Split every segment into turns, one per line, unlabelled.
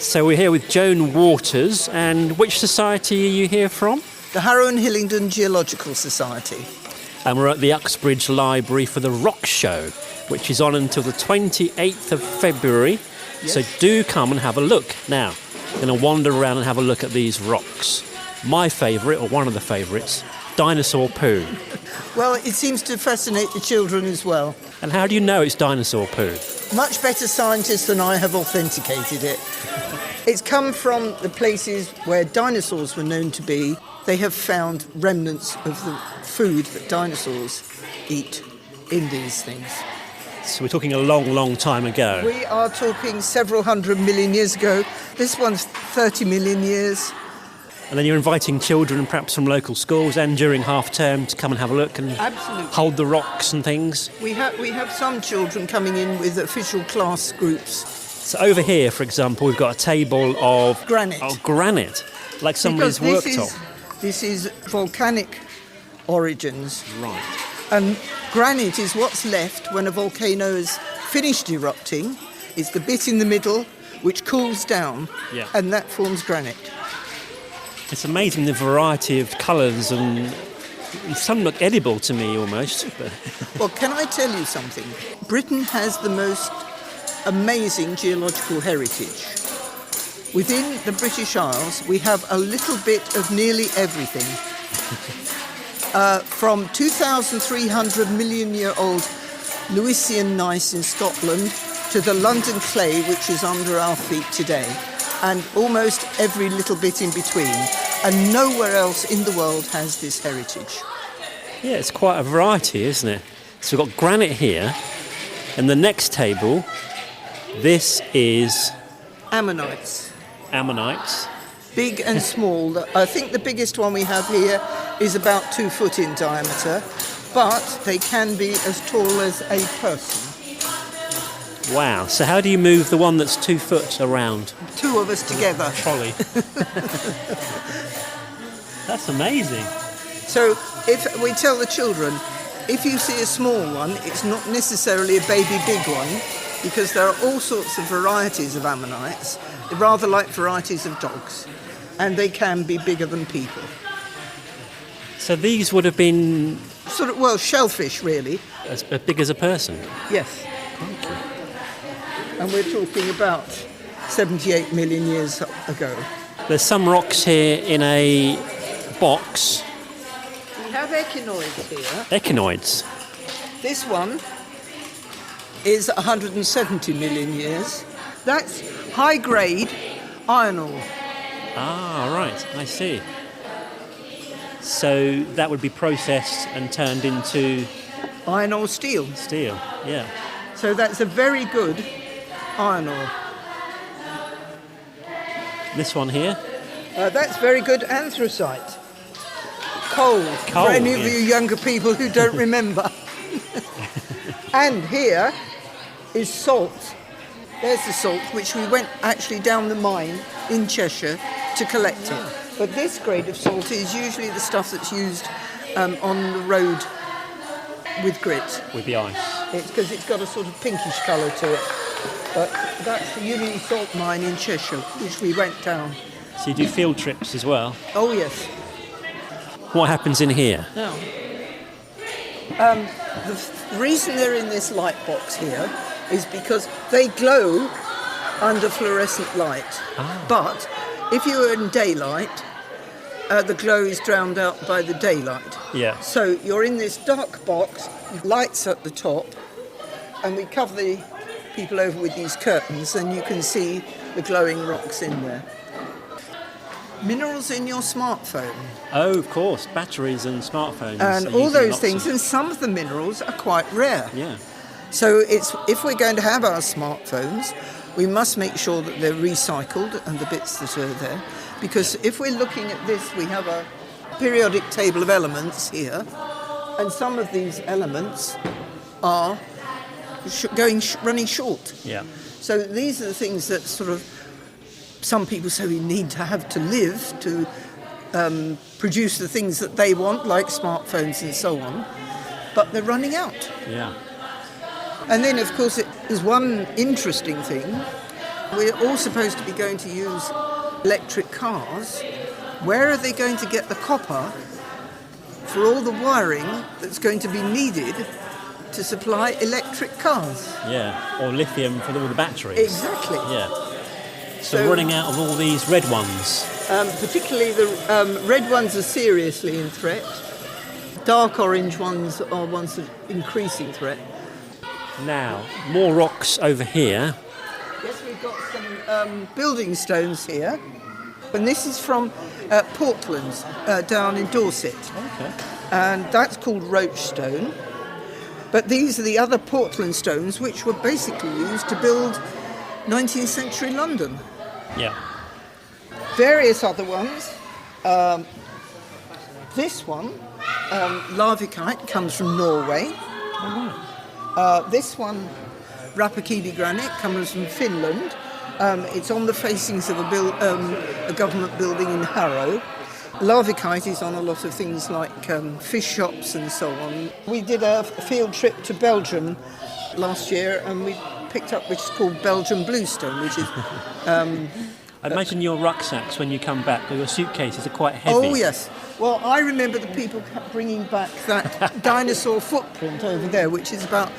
So we're here with Joan Waters, and which society are you here from?
The Harrow and Hillingdon Geological Society.
And we're at the Uxbridge Library for the Rock Show, which is on until the 28th of February.
Yes.
So do come and have a look. Now, we're going to wander around and have a look at these rocks. My favourite, or one of the favourites, Dinosaur Poo.
Well, it seems to fascinate the children as well.
And how do you know it's Dinosaur Poo?
Much better scientists than I have authenticated it. It's come from the places where dinosaurs were known to be. They have found remnants of the food that dinosaurs eat in these things.
So we're talking a long, long time ago.
We are talking several 100 million years ago. This one's 30 million years.
And then you're inviting children, perhaps from local schools, and during half-term to come and have a look and
Absolutely.
hold the rocks and things.
We have some children coming in with official class groups.
So over here, for example, we've got a table of
Granite.
Granite, like somebody's worktop.
This is volcanic origins.
Right.
And granite is what's left when a volcano has finished erupting. It's the bit in the middle which cools down, and that forms granite.
It's amazing the variety of colours, and some look edible to me almost.
Well, can I tell you something? Britain has the most amazing geological heritage. Within the British Isles, we have a little bit of nearly everything. From 2,300 million-year-old Lewisian gneiss in Scotland to the London clay, which is under our feet today, and almost every little bit in between. And nowhere else in the world has this heritage.
Yeah, it's quite a variety, isn't it? So we've got granite here, and the next table, this is
Ammonites.
Ammonites.
Big and small. I think the biggest one we have here is about 2 foot in diameter, but they can be as tall as a person.
Wow, so how do you move the one that's 2 foot around?
2 of us together.
Trolley. That's amazing.
So if we tell the children, if you see a small one, it's not necessarily a baby big one, because there are all sorts of varieties of ammonites, rather like varieties of dogs, and they can be bigger than people.
So these would have been
Sort of, well, shellfish, really.
as big as a person?
Yes. And we're talking about 78 million years ago.
There's some rocks here in a box.
We have echinoids here.
Echinoids.
This one is 170 million years. That's high-grade iron ore.
Ah, right, I see. So that would be processed and turned into
Iron ore steel.
steel, yeah.
So that's a very good iron ore.
This one here?
That's very good anthracite. Coal,
Coal,
for any of
yes.
you younger people who don't remember. And here is salt. There's the salt, which we went actually down the mine in Cheshire to collect it. But this grade of salt is usually the stuff that's used on the road with grit.
With the ice.
It's because it's got a sort of pinkish colour to it. But that's the Union Salt Mine in Cheshire, which we went down.
So you do field trips as well.
Oh, yes.
What happens in here?
Now, the reason they're in this light box here is because they glow under fluorescent light. But if you're in daylight, the glow is drowned out by the daylight.
Yeah.
So you're in this dark box, lights at the top, and we cover the people over with these curtains, and you can see the glowing rocks in there. Minerals in your smartphone.
Oh, of course, batteries and smartphones.
And
are
all
using
those
lots
things,
of-
and some of the minerals are quite rare.
Yeah.
So if we're going to have our smartphones, we must make sure that they're recycled and the bits that are there. Because if we're looking at this, we have a periodic table of elements here, and some of these elements are running short.
Yeah.
So these are the things that sort of some people say we need to have to live to produce the things that they want, like smartphones and so on, but they're running out.
Yeah.
And then, of course, there's one interesting thing, We're all supposed to be going to use electric cars. Where are they going to get the copper for all the wiring that's going to be needed to supply electric cars?
Yeah, or lithium for all the batteries.
Exactly.
Yeah. So we're running out of all these red ones.
Particularly the red ones are seriously in threat. Dark orange ones are ones of increasing threat.
Now, more rocks over here.
Yes, we've got some building stones here. And this is from Portland, down in Dorset.
Okay.
And that's called roach stone. But these are the other Portland stones which were basically used to build 19th century London.
Yeah.
Various other ones. This one, Larvikite, comes from Norway. This one, Rappakivi granite, comes from Finland. It's on the facings of a government building in Harrow. Larvikite is on a lot of things like fish shops and so on. We did a field trip to Belgium last year and we picked up which is called Belgian bluestone, which is...
I imagine your rucksacks when you come back, or your suitcases are quite heavy.
Oh, yes. Well, I remember the people kept bringing back that dinosaur footprint over there, which is about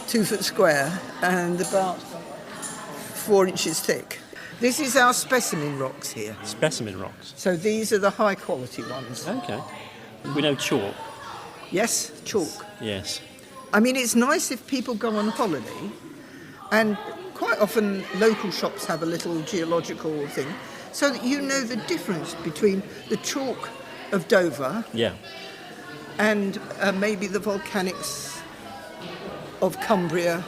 2 foot square and about 4 inches thick. This is our specimen rocks here.
Specimen rocks.
So these are the high quality ones.
Okay. We know chalk.
Yes, chalk.
Yes.
I mean, it's nice if people go on holiday, and quite often local shops have a little geological thing, so that you know the difference between the chalk of Dover and maybe the volcanics of Cumbria,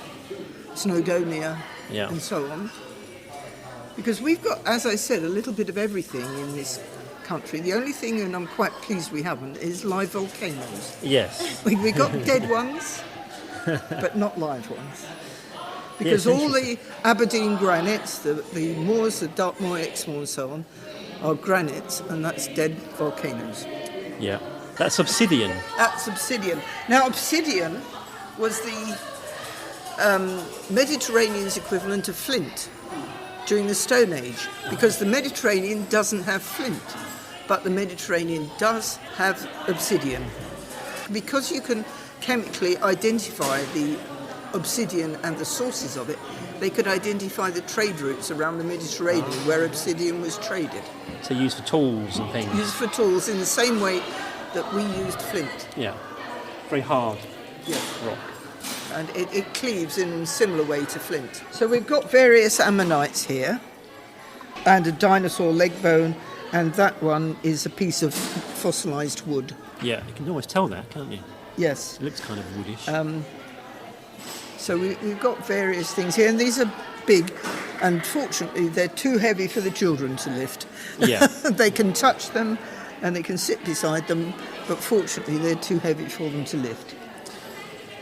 Snowdonia, and so on. Because we've got, as I said, a little bit of everything in this country. The only thing, and I'm quite pleased we haven't, is live volcanoes.
Yes.
We got dead ones, but not live ones. Because all the Aberdeen granites, the moors, the Dartmoor, Exmoor and so on, are granites, and that's dead volcanoes.
Yeah. That's obsidian.
That's obsidian. Now, obsidian was the Mediterranean's equivalent of flint during the Stone Age, because the Mediterranean doesn't have flint, but the Mediterranean does have obsidian. Because you can chemically identify the obsidian and the sources of it, they could identify the trade routes around the Mediterranean where obsidian was traded.
So used for tools and things.
Used for tools in the same way that we used flint.
Yeah. Very hard rock.
And it cleaves in a similar way to flint. So we've got various ammonites here, and a dinosaur leg bone, and that one is a piece of fossilised wood.
Yeah, you can always tell that, can't you?
Yes.
It looks kind of woodish.
So we've got various things here, and these are big, and fortunately they're too heavy for the children to lift.
Yeah.
They can touch them, and they can sit beside them, but fortunately they're too heavy for them to lift.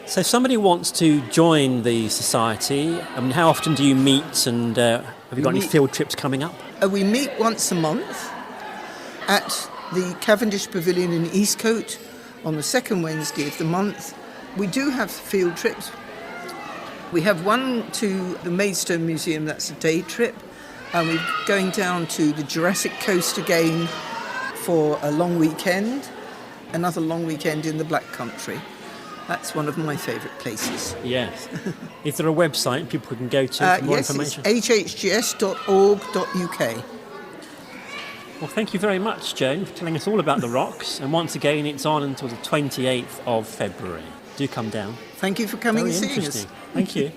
So if somebody wants to join the society, I mean, how often do you meet, and have you got any field trips coming up?
We meet once a month at the Cavendish Pavilion in Eastcote on the second Wednesday of the month. We do have field trips. We have one to the Maidstone Museum, that's a day trip, and we're going down to the Jurassic Coast again for a long weekend, another long weekend in the Black Country. That's one of my favourite places.
Yes. Is there a website people can go to for more information?
Yes, it's hhgs.org.uk.
Well, thank you very much, Joan, for telling us all about the rocks. And once again, it's on until the 28th of February. Do come down.
Thank you for coming and
Very
seeing us.
interesting. Thank you.